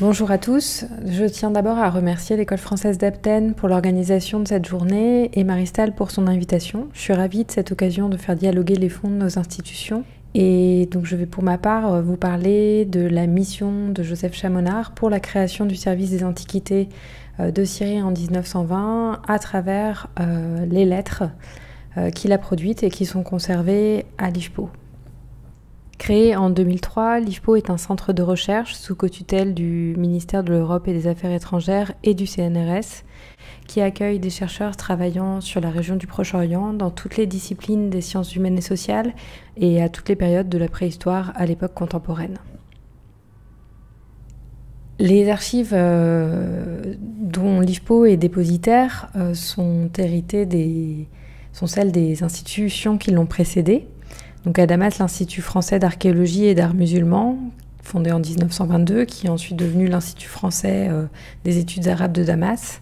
Bonjour à tous, je tiens d'abord à remercier l'École française d'Abten pour l'organisation de cette journée et Maristal pour son invitation. Je suis ravie de cette occasion de faire dialoguer les fonds de nos institutions. Et donc je vais pour ma part vous parler de la mission de Joseph Chamonard pour la création du service des antiquités de Syrie en 1920 à travers les lettres qu'il a produites et qui sont conservées à l'IFPO. Créé en 2003, l'IFPO est un centre de recherche sous co-tutelle du ministère de l'Europe et des Affaires étrangères et du CNRS, qui accueille des chercheurs travaillant sur la région du Proche-Orient dans toutes les disciplines des sciences humaines et sociales et à toutes les périodes de la préhistoire à l'époque contemporaine. Les archives dont l'IFPO est dépositaire sont celles des institutions qui l'ont précédée. Donc à Damas, l'Institut français d'archéologie et d'art musulman, fondé en 1922, qui est ensuite devenu l'Institut français des études arabes de Damas.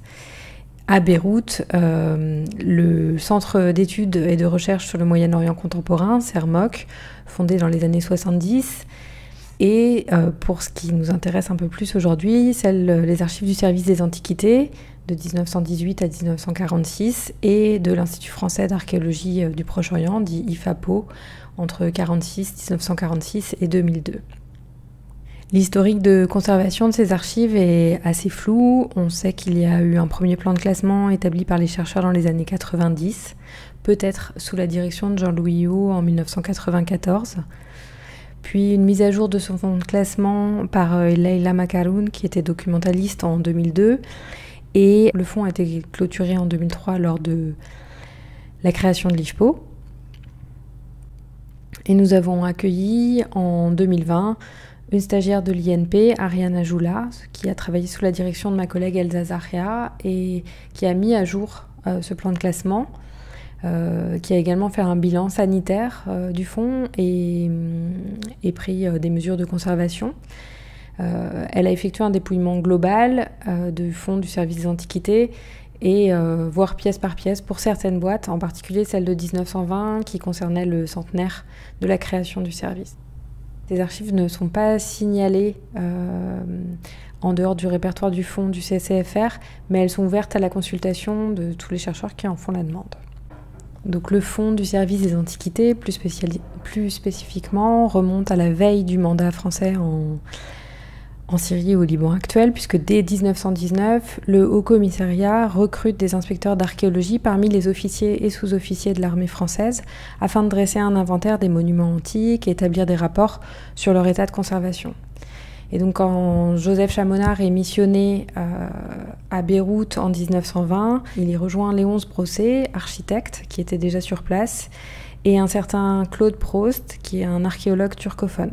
À Beyrouth, le Centre d'études et de recherche sur le Moyen-Orient contemporain, CERMOC, fondé dans les années 70. Et pour ce qui nous intéresse un peu plus aujourd'hui, les archives du service des antiquités, de 1918 à 1946, et de l'Institut français d'archéologie du Proche-Orient, dit IFAPO, entre 1946 et 2002. L'historique de conservation de ces archives est assez flou. On sait qu'il y a eu un premier plan de classement établi par les chercheurs dans les années 90, peut-être sous la direction de Jean-Louis Huot en 1994. Puis une mise à jour de son fond de classement par Leila Makaroun, qui était documentaliste, en 2002. Et le fonds a été clôturé en 2003 lors de la création de l'IFPO. Et nous avons accueilli en 2020 une stagiaire de l'INP, Ariane Ajoula, qui a travaillé sous la direction de ma collègue Elsa Zahria et qui a mis à jour ce plan de classement, qui a également fait un bilan sanitaire du fonds et pris des mesures de conservation. Elle a effectué un dépouillement global du fonds du service des antiquités et voire pièce par pièce pour certaines boîtes, en particulier celle de 1920 qui concernait le centenaire de la création du service. Ces archives ne sont pas signalées en dehors du répertoire du fonds du CCFR, mais elles sont ouvertes à la consultation de tous les chercheurs qui en font la demande. Donc le fonds du service des antiquités, plus spécifiquement, remonte à la veille du mandat français en Syrie et au Liban actuel, puisque dès 1919, le Haut Commissariat recrute des inspecteurs d'archéologie parmi les officiers et sous-officiers de l'armée française afin de dresser un inventaire des monuments antiques et établir des rapports sur leur état de conservation. Et donc quand Joseph Chamonard est missionné à Beyrouth en 1920, il y rejoint Léonce Brosset, architecte, qui était déjà sur place, et un certain Claude Prost, qui est un archéologue turcophone.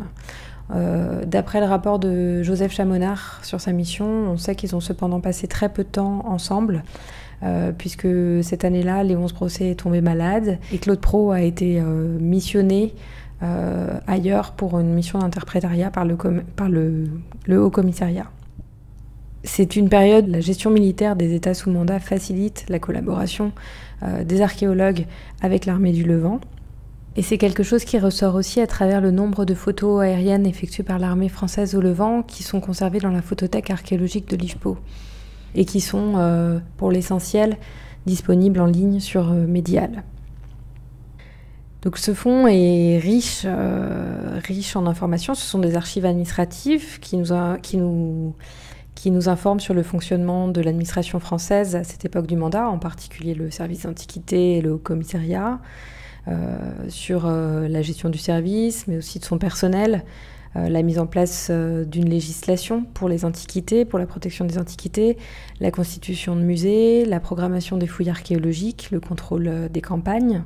D'après le rapport de Joseph Chamonard sur sa mission, on sait qu'ils ont cependant passé très peu de temps ensemble, puisque cette année-là, Léonce Brosset est tombé malade et Claude Pro a été missionné ailleurs pour une mission d'interprétariat par le Haut Commissariat. C'est une période où la gestion militaire des États sous mandat facilite la collaboration des archéologues avec l'armée du Levant. Et c'est quelque chose qui ressort aussi à travers le nombre de photos aériennes effectuées par l'armée française au Levant qui sont conservées dans la photothèque archéologique de l'IFPO et qui sont, pour l'essentiel, disponibles en ligne sur Medial. Donc ce fonds est riche en informations. Ce sont des archives administratives qui nous informent sur le fonctionnement de l'administration française à cette époque du mandat, en particulier le service d'antiquité et le Haut Commissariat. Sur la gestion du service, mais aussi de son personnel, la mise en place d'une législation pour les antiquités, pour la protection des antiquités, la constitution de musées, la programmation des fouilles archéologiques, le contrôle des campagnes,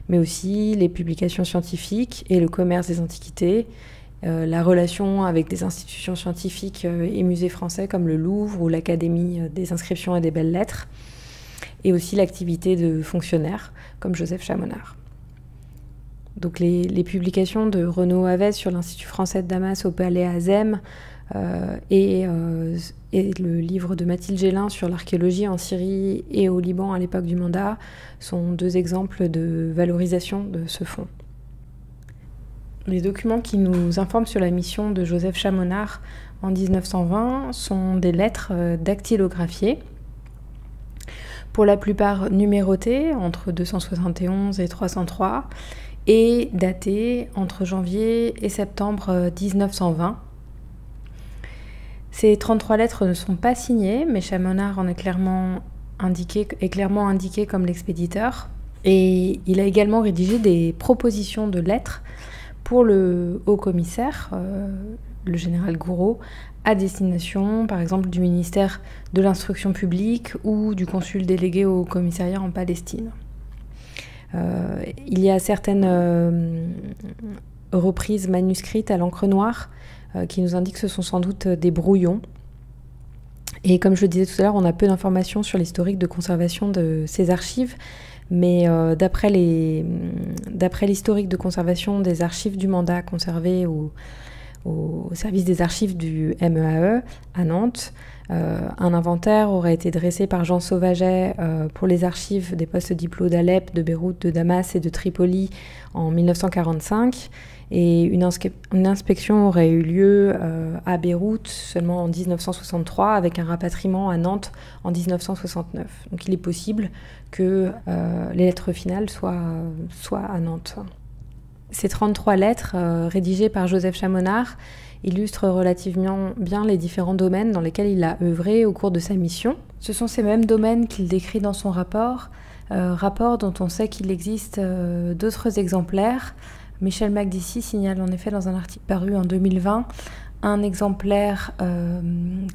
mais aussi les publications scientifiques et le commerce des antiquités, la relation avec des institutions scientifiques et musées français comme le Louvre ou l'Académie des inscriptions et des belles-lettres, et aussi l'activité de fonctionnaires comme Joseph Chamonard. Donc les publications de Renaud Havet sur l'Institut français de Damas au Palais Azem et le livre de Mathilde Gélin sur l'archéologie en Syrie et au Liban à l'époque du mandat sont deux exemples de valorisation de ce fonds. Les documents qui nous informent sur la mission de Joseph Chamonard en 1920 sont des lettres dactylographiées, pour la plupart numérotées entre 271 et 303 et datées entre janvier et septembre 1920. Ces 33 lettres ne sont pas signées, mais Chamonard en est clairement indiqué comme l'expéditeur. Et il a également rédigé des propositions de lettres pour le haut-commissaire, le général Gouraud, à destination, par exemple, du ministère de l'Instruction publique ou du consul délégué au commissariat en Palestine. Il y a certaines reprises manuscrites à l'encre noire qui nous indiquent que ce sont sans doute des brouillons. Et comme je le disais tout à l'heure, on a peu d'informations sur l'historique de conservation de ces archives, mais d'après l'historique de conservation des archives du mandat conservées au service des archives du MEAE à Nantes, un inventaire aurait été dressé par Jean Sauvaget pour les archives des postes diplômes d'Alep, de Beyrouth, de Damas et de Tripoli en 1945. Et une inspection aurait eu lieu à Beyrouth seulement en 1963, avec un rapatriement à Nantes en 1969. Donc il est possible que les lettres finales soient à Nantes. Ces 33 lettres, rédigées par Joseph Chamonard, illustrent relativement bien les différents domaines dans lesquels il a œuvré au cours de sa mission. Ce sont ces mêmes domaines qu'il décrit dans son rapport dont on sait qu'il existe d'autres exemplaires. Michel Makdissi signale en effet dans un article paru en 2020 un exemplaire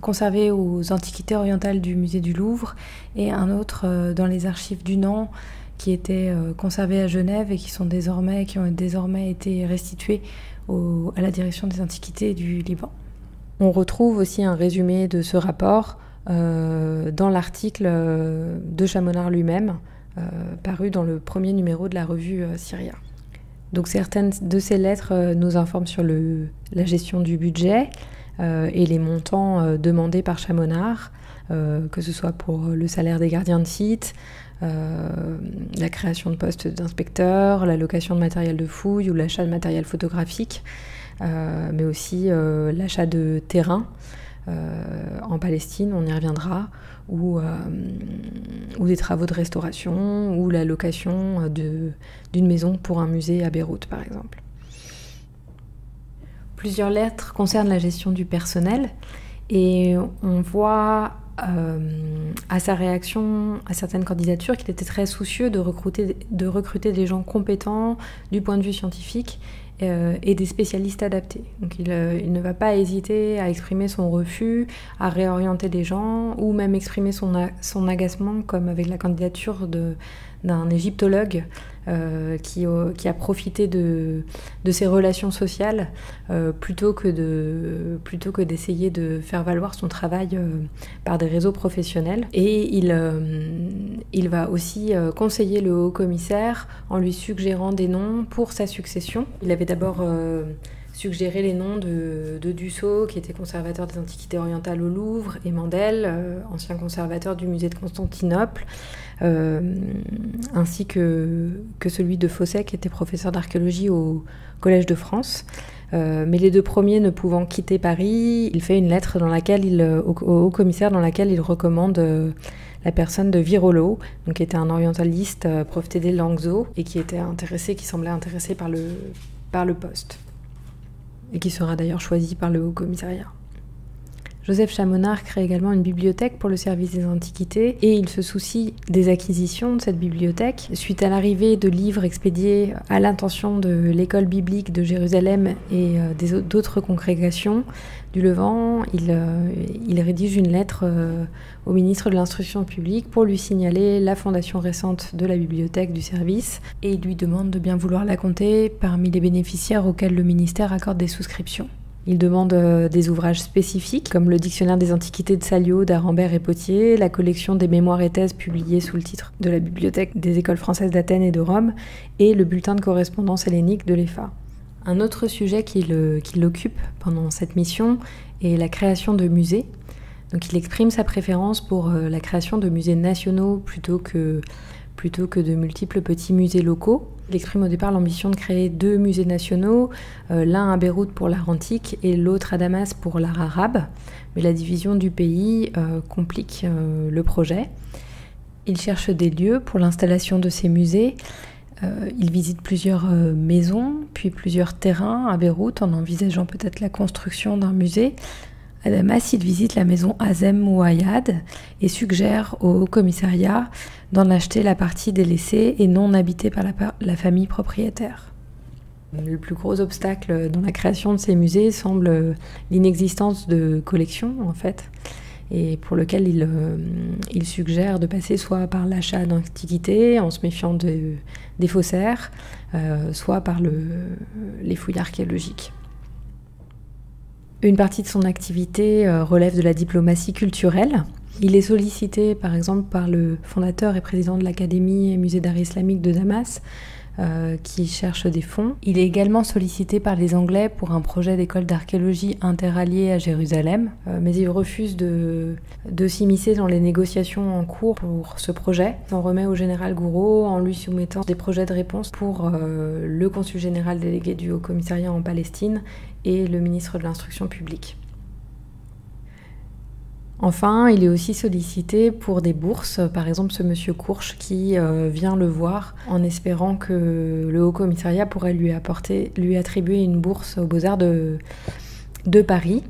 conservé aux Antiquités orientales du musée du Louvre et un autre dans les archives du Nant qui étaient conservés à Genève et qui ont désormais été restitués à la direction des Antiquités du Liban. On retrouve aussi un résumé de ce rapport dans l'article de Chamonard lui-même, paru dans le premier numéro de la revue Syria. Donc certaines de ces lettres nous informent sur la gestion du budget et les montants demandés par Chamonard, que ce soit pour le salaire des gardiens de site, la création de postes d'inspecteurs, la location de matériel de fouille ou l'achat de matériel photographique, mais aussi l'achat de terrain en Palestine, on y reviendra, ou des travaux de restauration, ou la location d'une maison pour un musée à Beyrouth, par exemple. Plusieurs lettres concernent la gestion du personnel, et on voit à sa réaction à certaines candidatures qu'il était très soucieux de recruter des gens compétents du point de vue scientifique et des spécialistes adaptés. Donc il ne va pas hésiter à exprimer son refus, à réorienter les gens, ou même exprimer son agacement, comme avec la candidature d'un égyptologue qui a profité de ses relations sociales plutôt que d'essayer de faire valoir son travail par des réseaux professionnels. Et il va aussi conseiller le haut-commissaire en lui suggérant des noms pour sa succession. Il avait d'abord suggéré les noms de Dussault, qui était conservateur des Antiquités orientales au Louvre, et Mandel, ancien conservateur du musée de Constantinople, ainsi que celui de Fosset, qui était professeur d'archéologie au Collège de France. Mais les deux premiers ne pouvant quitter Paris, il fait une lettre au haut-commissaire dans laquelle il recommande la personne de Virolo, donc qui était un orientaliste breveté des Langso et qui semblait intéressé par le poste, et qui sera d'ailleurs choisi par le Haut-Commissariat. Joseph Chamonard crée également une bibliothèque pour le service des Antiquités et il se soucie des acquisitions de cette bibliothèque. Suite à l'arrivée de livres expédiés à l'intention de l'école biblique de Jérusalem et d'autres congrégations du Levant, il rédige une lettre au ministre de l'Instruction publique pour lui signaler la fondation récente de la bibliothèque du service et il lui demande de bien vouloir la compter parmi les bénéficiaires auxquels le ministère accorde des souscriptions. Il demande des ouvrages spécifiques, comme le dictionnaire des antiquités de Salio, d'Arambert et Potier, la collection des mémoires et thèses publiées sous le titre de la bibliothèque des écoles françaises d'Athènes et de Rome, et le bulletin de correspondance hellénique de l'EFA. Un autre sujet qui l'occupe pendant cette mission est la création de musées. Donc il exprime sa préférence pour la création de musées nationaux plutôt que plutôt que de multiples petits musées locaux. Il exprime au départ l'ambition de créer 2 musées nationaux, l'un à Beyrouth pour l'art antique et l'autre à Damas pour l'art arabe. Mais la division du pays complique le projet. Il cherche des lieux pour l'installation de ces musées. Il visite plusieurs maisons, puis plusieurs terrains à Beyrouth en envisageant peut-être la construction d'un musée. À Damas, il visite la maison Azem Mouayad et suggère au commissariat d'en acheter la partie délaissée et non habitée par la famille propriétaire. Le plus gros obstacle dans la création de ces musées semble l'inexistence de collections, en fait, et pour lequel il suggère de passer soit par l'achat d'antiquités en se méfiant des faussaires, soit par les fouilles archéologiques. Une partie de son activité relève de la diplomatie culturelle. Il est sollicité par exemple par le fondateur et président de l'Académie et Musée d'art islamique de Damas, qui cherche des fonds. Il est également sollicité par les Anglais pour un projet d'école d'archéologie interalliée à Jérusalem, mais il refuse de s'immiscer dans les négociations en cours pour ce projet. Il s'en remet au général Gouraud en lui soumettant des projets de réponse pour le consul général délégué du Haut-Commissariat en Palestine et le ministre de l'Instruction publique. Enfin, il est aussi sollicité pour des bourses, par exemple ce monsieur Courche qui vient le voir en espérant que le Haut-Commissariat pourrait lui attribuer une bourse aux Beaux-Arts de Paris.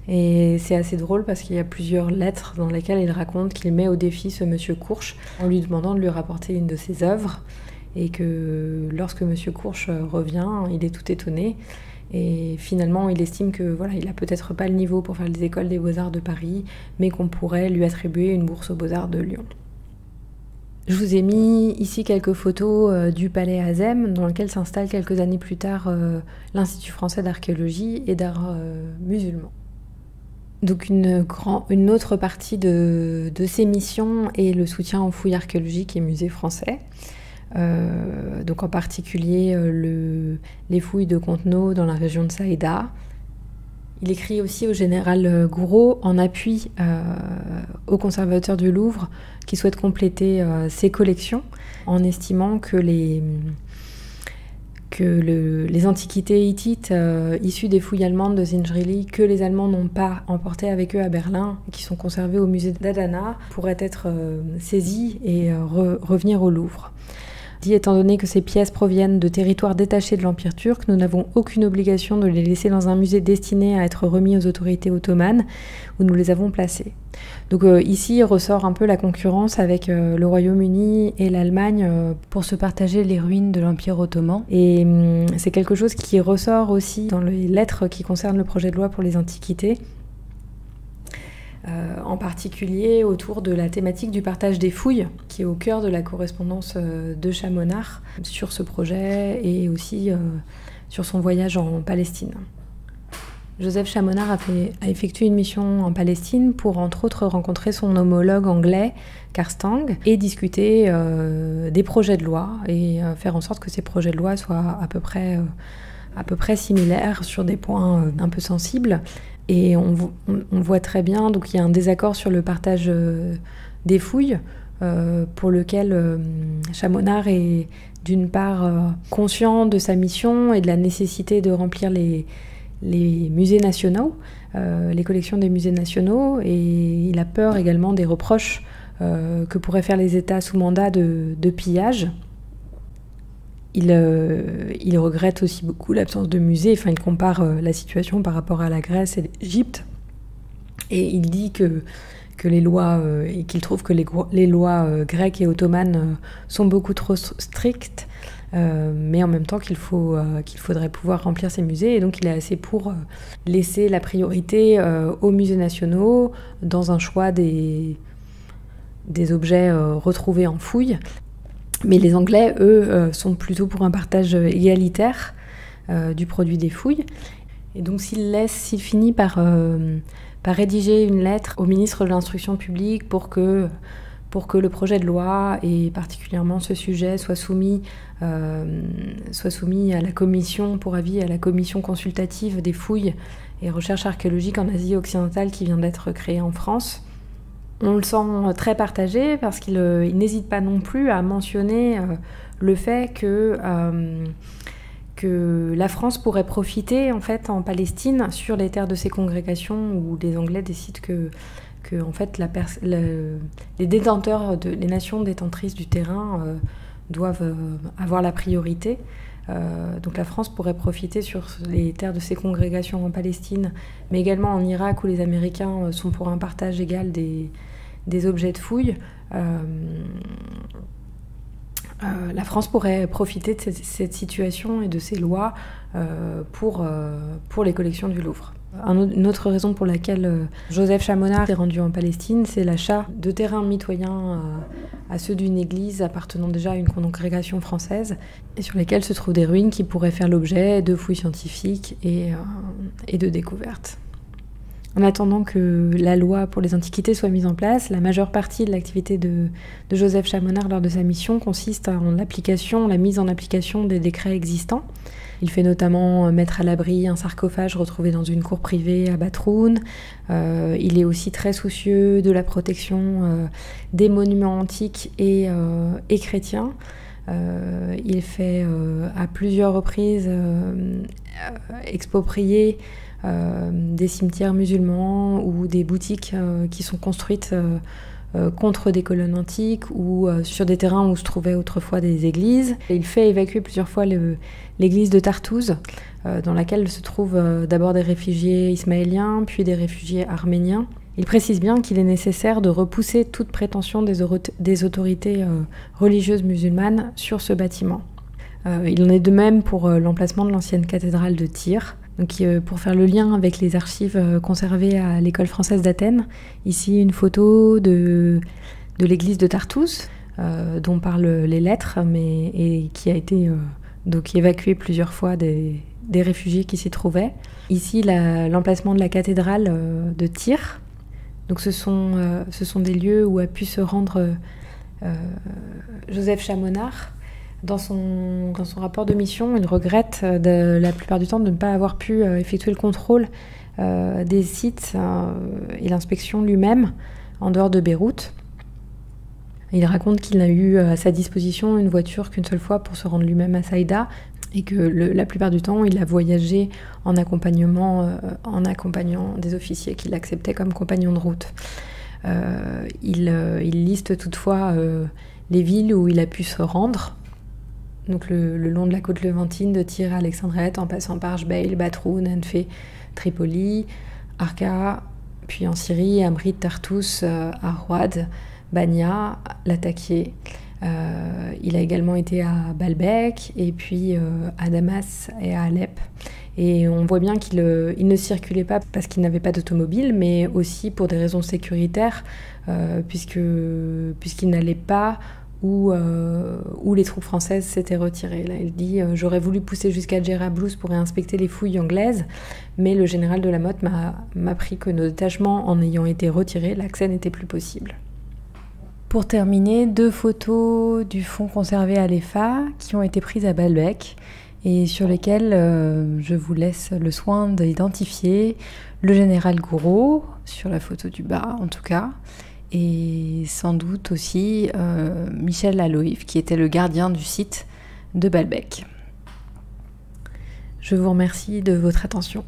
Et c'est assez drôle parce qu'il y a plusieurs lettres dans lesquelles il raconte qu'il met au défi ce monsieur Courche en lui demandant de lui rapporter une de ses œuvres et que lorsque monsieur Courche revient, il est tout étonné. Et finalement, il estime que voilà, il a peut-être pas le niveau pour faire les écoles des Beaux-Arts de Paris, mais qu'on pourrait lui attribuer une bourse aux Beaux-Arts de Lyon. Je vous ai mis ici quelques photos du palais Azem, dans lequel s'installe quelques années plus tard l'Institut français d'archéologie et d'art musulman. Donc une autre partie de ces missions est le soutien aux fouilles archéologiques et musées français. Donc en particulier les fouilles de Contenot dans la région de Saïda. Il écrit aussi au général Gouraud en appui au conservateur du Louvre qui souhaite compléter ses collections en estimant que les antiquités hittites issues des fouilles allemandes de Zinjrili que les Allemands n'ont pas emportées avec eux à Berlin et qui sont conservées au musée d'Adana pourraient être saisies et revenir au Louvre. Étant donné que ces pièces proviennent de territoires détachés de l'Empire turc, nous n'avons aucune obligation de les laisser dans un musée destiné à être remis aux autorités ottomanes où nous les avons placées. Donc ici ressort un peu la concurrence avec le Royaume-Uni et l'Allemagne pour se partager les ruines de l'Empire ottoman. Et c'est quelque chose qui ressort aussi dans les lettres qui concernent le projet de loi pour les antiquités. En particulier autour de la thématique du partage des fouilles, qui est au cœur de la correspondance de Chamonard sur ce projet et aussi sur son voyage en Palestine. Joseph Chamonard a effectué une mission en Palestine pour entre autres rencontrer son homologue anglais, Karstang, et discuter des projets de loi et faire en sorte que ces projets de loi soient à peu près similaires sur des points un peu sensibles. Et on voit très bien, donc il y a un désaccord sur le partage des fouilles, pour lequel Chamonard est d'une part conscient de sa mission et de la nécessité de remplir les musées nationaux, les collections des musées nationaux, et il a peur également des reproches que pourraient faire les États sous mandat de pillage. Il regrette aussi beaucoup l'absence de musées, enfin il compare la situation par rapport à la Grèce et l'Égypte, et il dit que les lois, et qu'il trouve que les lois grecques et ottomanes sont beaucoup trop strictes, mais en même temps qu'il faudrait pouvoir remplir ces musées, et donc il est assez pour laisser la priorité aux musées nationaux dans un choix des objets retrouvés en fouille. Mais les Anglais, eux, sont plutôt pour un partage égalitaire du produit des fouilles. Et donc s'il finit par rédiger une lettre au ministre de l'Instruction publique pour que le projet de loi, et particulièrement ce sujet, soit soumis à la commission pour avis, à la commission consultative des fouilles et recherches archéologiques en Asie occidentale qui vient d'être créée en France, On le sent très partagé parce qu'il n'hésite pas non plus à mentionner le fait que la France pourrait profiter en fait en Palestine sur les terres de ces congrégations où les Anglais décident que en fait les détenteurs les nations détentrices du terrain doivent avoir la priorité. Donc la France pourrait profiter sur les terres de ces congrégations en Palestine, mais également en Irak où les Américains sont pour un partage égal des objets de fouille. La France pourrait profiter de cette situation et de ces lois pour les collections du Louvre. Une autre raison pour laquelle Joseph Chamonard est rendu en Palestine, c'est l'achat de terrains mitoyens à ceux d'une église appartenant déjà à une congrégation française, et sur lesquels se trouvent des ruines qui pourraient faire l'objet de fouilles scientifiques et de découvertes. En attendant que la loi pour les antiquités soit mise en place, la majeure partie de l'activité de Joseph Chamonard lors de sa mission consiste en la mise en application des décrets existants. Il fait notamment mettre à l'abri un sarcophage retrouvé dans une cour privée à Batroun. Il est aussi très soucieux de la protection des monuments antiques et chrétiens. Il fait à plusieurs reprises exproprier des cimetières musulmans ou des boutiques qui sont construites contre des colonnes antiques ou sur des terrains où se trouvaient autrefois des églises. Et il fait évacuer plusieurs fois l'église de Tartouse, dans laquelle se trouvent d'abord des réfugiés ismaéliens, puis des réfugiés arméniens. Il précise bien qu'il est nécessaire de repousser toute prétention des autorités religieuses musulmanes sur ce bâtiment. Il en est de même pour l'emplacement de l'ancienne cathédrale de Tyr. Donc, pour faire le lien avec les archives conservées à l'école française d'Athènes, ici une photo de l'église de Tartous, dont parlent les lettres, et qui a été donc évacuée plusieurs fois des réfugiés qui s'y trouvaient. Ici, l'emplacement de la cathédrale de Tyr. Donc, ce sont des lieux où a pu se rendre Joseph Chamonard. Dans son rapport de mission, il regrette la plupart du temps de ne pas avoir pu effectuer le contrôle des sites et l'inspection lui-même en dehors de Beyrouth. Il raconte qu'il n'a eu à sa disposition une voiture qu'une seule fois pour se rendre lui-même à Saïda et que la plupart du temps, il a voyagé en accompagnant des officiers qu'il acceptait comme compagnons de route. Il liste toutefois les villes où il a pu se rendre. Donc le long de la côte levantine, de Tyr à Alexandrette, en passant par Jbeil, Batroun, Anfé, Tripoli, Arka, puis en Syrie, Amrit, Tartous, Arwad, Bania, Latakia. Il a également été à Baalbek, et puis à Damas et à Alep. Et on voit bien qu'il ne circulait pas parce qu'il n'avait pas d'automobile, mais aussi pour des raisons sécuritaires, puisqu'il n'allait pas où les troupes françaises s'étaient retirées. Là, il dit « J'aurais voulu pousser jusqu'à Djerablouz pour inspecter les fouilles anglaises, mais le général de la Motte m'a appris que nos détachements en ayant été retirés, l'accès n'était plus possible. » Pour terminer, 2 photos du fonds conservé à l'EFA qui ont été prises à Baalbek et sur lesquelles je vous laisse le soin d'identifier le général Gouraud, sur la photo du bas en tout cas, et sans doute aussi Michel Aloïf, qui était le gardien du site de Baalbek. Je vous remercie de votre attention.